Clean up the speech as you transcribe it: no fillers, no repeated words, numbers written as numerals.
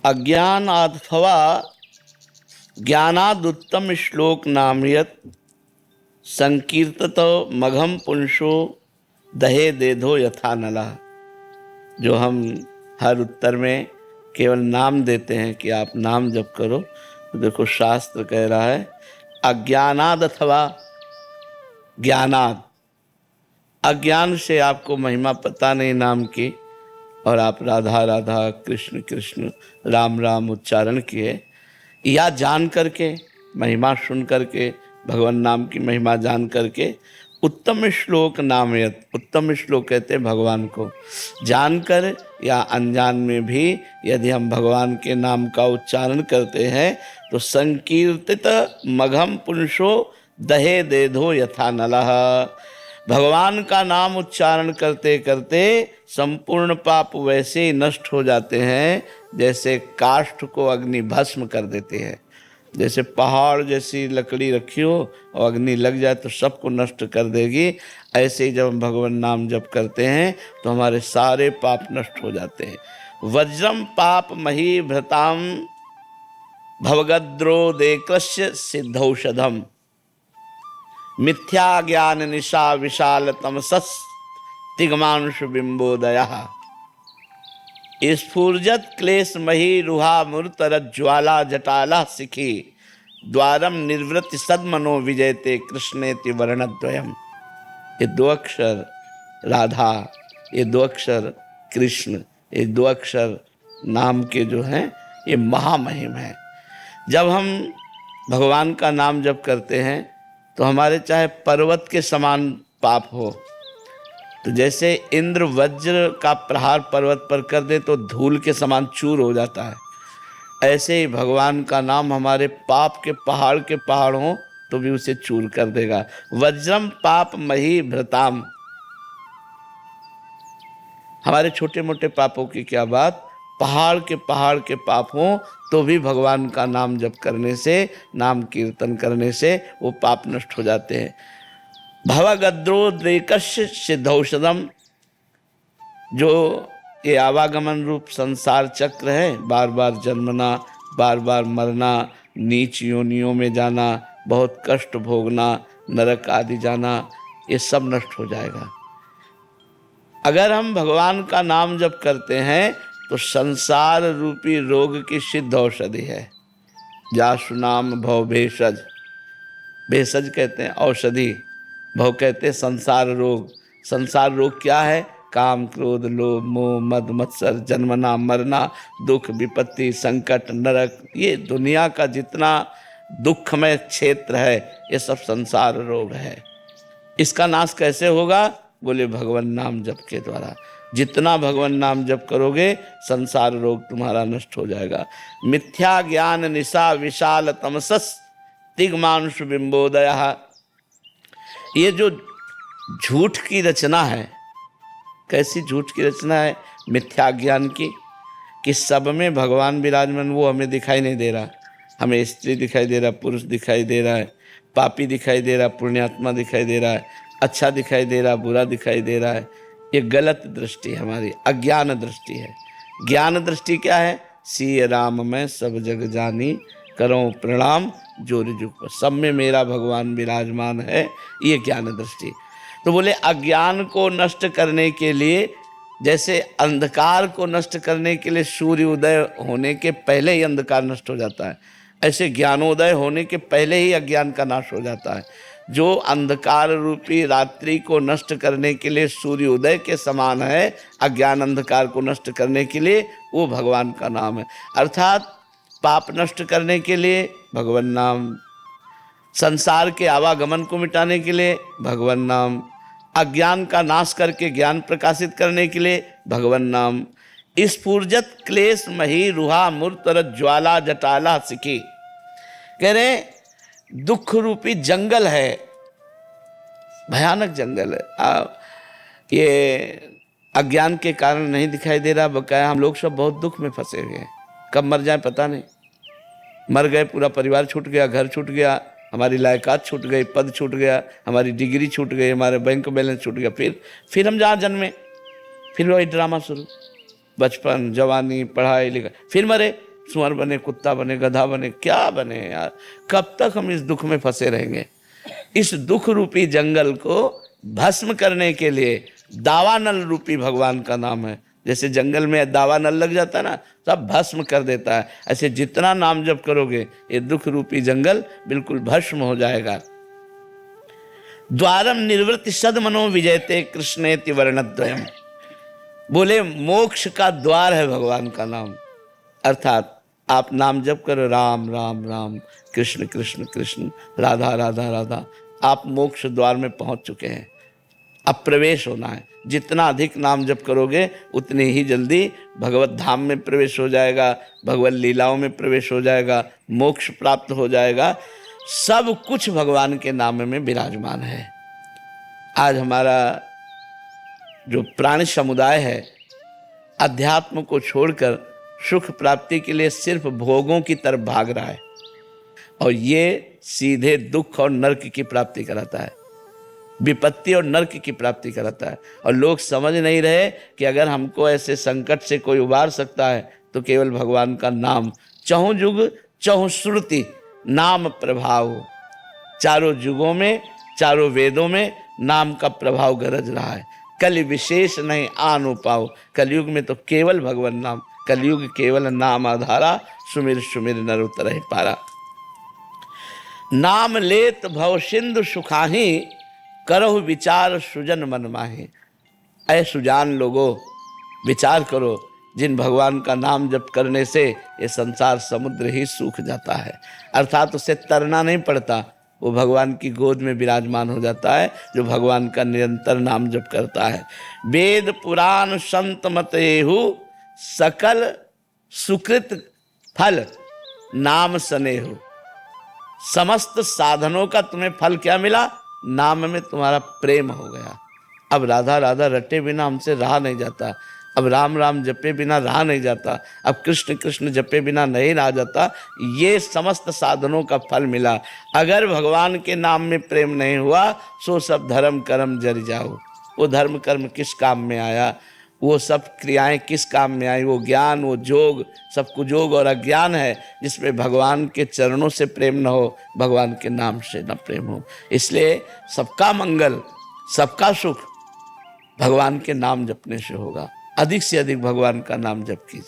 अज्ञान अथवा ज्ञानादुत्तम श्लोक नामयत संकीर्तत मघम पुंसो दहे देधो यथा नला। जो हम हर उत्तर में केवल नाम देते हैं कि आप नाम जप करो, तो देखो शास्त्र कह रहा है अज्ञानाद अथवा ज्ञानाद। अज्ञान से आपको महिमा पता नहीं नाम की, और आप राधा राधा कृष्ण कृष्ण राम राम उच्चारण किए, या जान करके महिमा सुन करके भगवान नाम की महिमा जान करके उत्तम श्लोक नामयत। उत्तम श्लोक कहते हैं भगवान को। जानकर या अनजान में भी यदि हम भगवान के नाम का उच्चारण करते हैं तो संकीर्तित मघम पुंसो दहे देधो यथा नलः। भगवान का नाम उच्चारण करते करते संपूर्ण पाप वैसे ही नष्ट हो जाते हैं जैसे काष्ठ को अग्नि भस्म कर देते हैं। जैसे पहाड़ जैसी लकड़ी रखी हो और अग्नि लग जाए तो सबको नष्ट कर देगी, ऐसे ही जब हम भगवान नाम जप करते हैं तो हमारे सारे पाप नष्ट हो जाते हैं। वज्रम पाप मही भृताम भवगद्रोदेकस्य सिद्धौषधम मिथ्या ज्ञान निशा विशाल तमसस् तिग्मांशु बिंबोदयः स्फूर्जत क्लेश मही रुहा मूर्तर ज्वाला जटाला सिखी द्वारम निर्वृत्ति सद्मनो विजयते कृष्णेति वर्णद्वयम। ये दो अक्षर राधा, ये दो अक्षर कृष्ण, ये दो अक्षर नाम के जो हैं ये महामहिम है। जब हम भगवान का नाम जप करते हैं तो हमारे चाहे पर्वत के समान पाप हो, तो जैसे इंद्र वज्र का प्रहार पर्वत पर कर दे तो धूल के समान चूर हो जाता है, ऐसे ही भगवान का नाम हमारे पाप के पहाड़ हों तो भी उसे चूर कर देगा। वज्रम पाप मही भृताम, हमारे छोटे मोटे पापों की क्या बात, पहाड़ के पाप हों तो भी भगवान का नाम जप करने से, नाम कीर्तन करने से वो पाप नष्ट हो जाते हैं। भवगद्रोदेकस्य सिद्धौषधम, जो ये आवागमन रूप संसार चक्र है, बार बार जन्मना, बार बार मरना, नीच योनियों में जाना, बहुत कष्ट भोगना, नरक आदि जाना, ये सब नष्ट हो जाएगा अगर हम भगवान का नाम जप करते हैं। तो संसार रूपी रोग की सिद्ध औषधि है। जासु नाम भव भेषज, भेषज कहते हैं औषधि, भव कहते हैं संसार रोग। संसार रोग क्या है? काम क्रोध लोभ मोह मद मत्सर, जन्मना मरना, दुख विपत्ति संकट नरक, ये दुनिया का जितना दुखमय क्षेत्र है ये सब संसार रोग है। इसका नाश कैसे होगा? बोले भगवान नाम जप के द्वारा। जितना भगवान नाम जप करोगे संसार रोग तुम्हारा नष्ट हो जाएगा। मिथ्या ज्ञान निशा विशाल तमसस् तिग्मांशु बिंबोदयः, ये जो झूठ की रचना है, कैसी झूठ की रचना है? मिथ्या ज्ञान की, कि सब में भगवान विराजमान, वो हमें दिखाई नहीं दे रहा। हमें स्त्री दिखाई दे रहा, पुरुष दिखाई दे रहा है, पापी दिखाई दे रहा, पुण्यात्मा दिखाई दे रहा है, अच्छा दिखाई दे रहा, बुरा दिखाई दे रहा है। ये गलत दृष्टि हमारी अज्ञान दृष्टि है। ज्ञान दृष्टि क्या है? सी राम मैं सब जग जानी, करो प्रणाम जोरि जुग, सब में मेरा भगवान विराजमान है, ये ज्ञान दृष्टि। तो बोले अज्ञान को नष्ट करने के लिए, जैसे अंधकार को नष्ट करने के लिए सूर्य उदय होने के पहले ही अंधकार नष्ट हो जाता है, ऐसे ज्ञानोदय होने के पहले ही अज्ञान का नाश हो जाता है। जो अंधकार रूपी रात्रि को नष्ट करने के लिए सूर्य उदय के समान है, अज्ञान अंधकार को नष्ट करने के लिए वो भगवान का नाम है। अर्थात पाप नष्ट करने के लिए भगवान नाम, संसार के आवागमन को मिटाने के लिए भगवान नाम, अज्ञान का नाश करके ज्ञान प्रकाशित करने के लिए भगवान नाम। स्फूर्जत क्लेश मही रुहा मूर्तर ज्वाला जटाला सिखी, कह रहे दुख रूपी जंगल है, भयानक जंगल है। ये अज्ञान के कारण नहीं दिखाई दे रहा, बकाया हम लोग सब बहुत दुख में फंसे हुए हैं। कब मर जाए पता नहीं। मर गए, पूरा परिवार छूट गया, घर छूट गया, हमारी लायकात छूट गई, पद छूट गया, हमारी डिग्री छूट गई, हमारे बैंक बैलेंस छूट गया। फिर हम जहाँ जन्मे, फिर वही ड्रामा शुरू, बचपन जवानी पढ़ाई लिखाई, फिर मरे, सुअर बने, कुत्ता बने, गधा बने, क्या बने यार, कब तक हम इस दुख में फंसे रहेंगे। इस दुख रूपी जंगल को भस्म करने के लिए दावानल रूपी भगवान का नाम है। जैसे जंगल में दावानल लग जाता है ना, सब भस्म कर देता है। ऐसे जितना नाम जप करोगे ये दुख रूपी जंगल बिल्कुल भस्म हो जाएगा। द्वारम निर्वृत्ति सदमनो विजयते कृष्णेति वर्णद्वयम। बोले मोक्ष का द्वार है भगवान का नाम। अर्थात आप नाम जप करो, राम राम राम, कृष्ण कृष्ण कृष्ण, राधा राधा राधा, आप मोक्ष द्वार में पहुंच चुके हैं। अब प्रवेश होना है। जितना अधिक नाम जप करोगे उतनी ही जल्दी भगवत धाम में प्रवेश हो जाएगा, भगवत लीलाओं में प्रवेश हो जाएगा, मोक्ष प्राप्त हो जाएगा। सब कुछ भगवान के नाम में विराजमान है। आज हमारा जो प्राणी समुदाय है अध्यात्म को छोड़कर सुख प्राप्ति के लिए सिर्फ भोगों की तरफ भाग रहा है, और ये सीधे दुख और नरक की प्राप्ति कराता है, विपत्ति और नरक की प्राप्ति कराता है। और लोग समझ नहीं रहे कि अगर हमको ऐसे संकट से कोई उबार सकता है तो केवल भगवान का नाम। चहुं जुग चहुं श्रुति नाम प्रभाव। चारों युगों में, चारों वेदों में नाम का प्रभाव गरज रहा है। कल विशेष नहीं आन पाओ। कलयुग में तो केवल भगवान नाम, कलयुग केवल नाम आधारा, सुमिर सुमिर नर उतरहि पारा। नाम लेत भव सिंधु सुखाही, करहु विचार सुजन मन माही। ऐ सुजान लोगों, विचार करो, जिन भगवान का नाम जप करने से ये संसार समुद्र ही सूख जाता है। अर्थात उसे तरना नहीं पड़ता, वो भगवान की गोद में विराजमान हो जाता है जो भगवान का निरंतर नाम जप करता है। वेद पुराण संत मत एहु, सकल सुकृत फल नाम स्नेहु। समस्त साधनों का तुम्हें फल क्या मिला? नाम में तुम्हारा प्रेम हो गया। अब राधा राधा रटे बिना हमसे रहा नहीं जाता, अब राम राम जपे बिना रहा नहीं जाता, अब कृष्ण कृष्ण जपे बिना नहीं रहा जाता। ये समस्त साधनों का फल मिला। अगर भगवान के नाम में प्रेम नहीं हुआ सो सब धर्म कर्म जर जाओ। वो धर्म कर्म किस काम में आया, वो सब क्रियाएं किस काम में आई, वो ज्ञान, वो जोग सब कुजोग और अज्ञान है जिसमें भगवान के चरणों से प्रेम न हो, भगवान के नाम से न प्रेम हो। इसलिए सबका मंगल, सबका सुख भगवान के नाम जपने से होगा। अधिक से अधिक भगवान का नाम जप कीजिए।